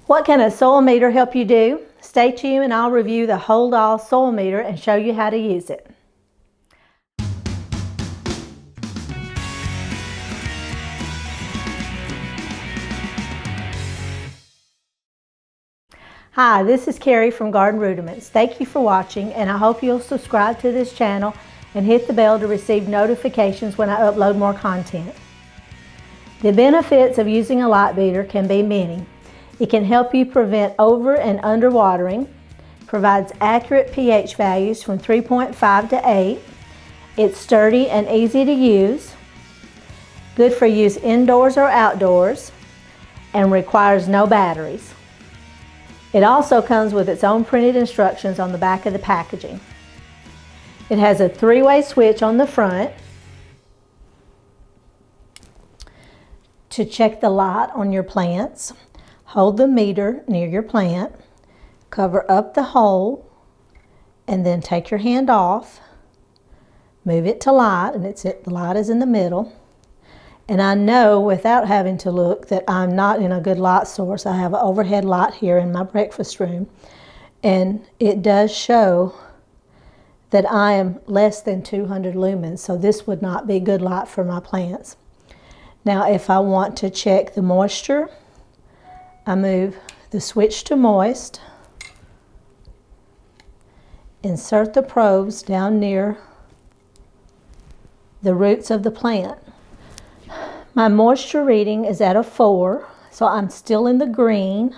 What can a soil meter help you do? Stay tuned and I'll review the Hold All soil meter and show you how to use it. Hi, this is Kerry from Garden Rudiments. Thank you for watching, and I hope you'll subscribe to this channel and hit the bell to receive notifications when I upload more content. The benefits of using a light meter can be many. It can help you prevent over and under watering, provides accurate pH values from 3.5 to 8. It's sturdy and easy to use, good for use indoors or outdoors, and requires no batteries. It also comes with its own printed instructions on the back of the packaging. It has a 3-way switch on the front to check the light on your plants. Hold the meter near your plant, cover up the hole, and then take your hand off, move it to light, and the light is in the middle. And I know without having to look that I'm not in a good light source. I have an overhead light here in my breakfast room, and it does show that I am less than 200 lumens, so this would not be good light for my plants. Now if I want to check the moisture, I move the switch to moist, insert the probes down near the roots of the plant. My moisture reading is at a 4, so I'm still in the green,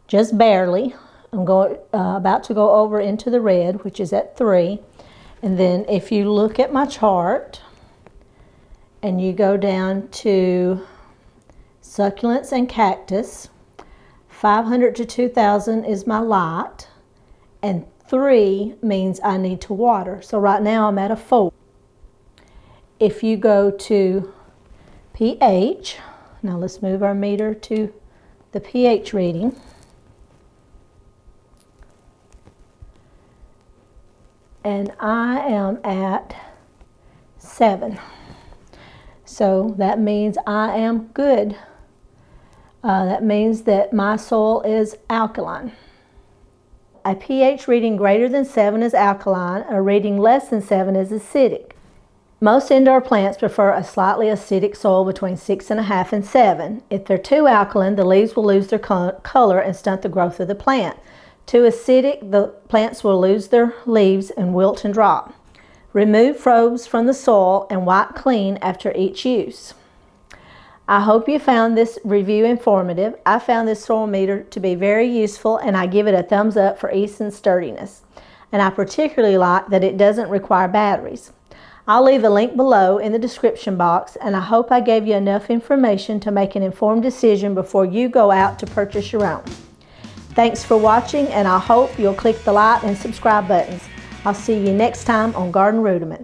just barely. I'm about to go over into the red, which is at 3. And then if you look at my chart and you go down to succulents and cactus, 500 to 2000 is my light, and 3 means I need to water. So right now I'm at a 4. If you go to pH, now let's move our meter to the pH reading. And I am at 7. So that means I am good. That means that my soil is alkaline. A pH reading greater than 7 is alkaline. A reading less than 7 is acidic. Most indoor plants prefer a slightly acidic soil between 6.5 and 7. If they're too alkaline, the leaves will lose their color and stunt the growth of the plant. Too acidic, the plants will lose their leaves and wilt and drop. Remove probes from the soil and wipe clean after each use. I hope you found this review informative. I found this soil meter to be very useful, and I give it a thumbs up for ease and sturdiness. And I particularly like that it doesn't require batteries. I'll leave a link below in the description box, and I hope I gave you enough information to make an informed decision before you go out to purchase your own. Thanks for watching, and I hope you'll click the like and subscribe buttons. I'll see you next time on Garden Rudiments.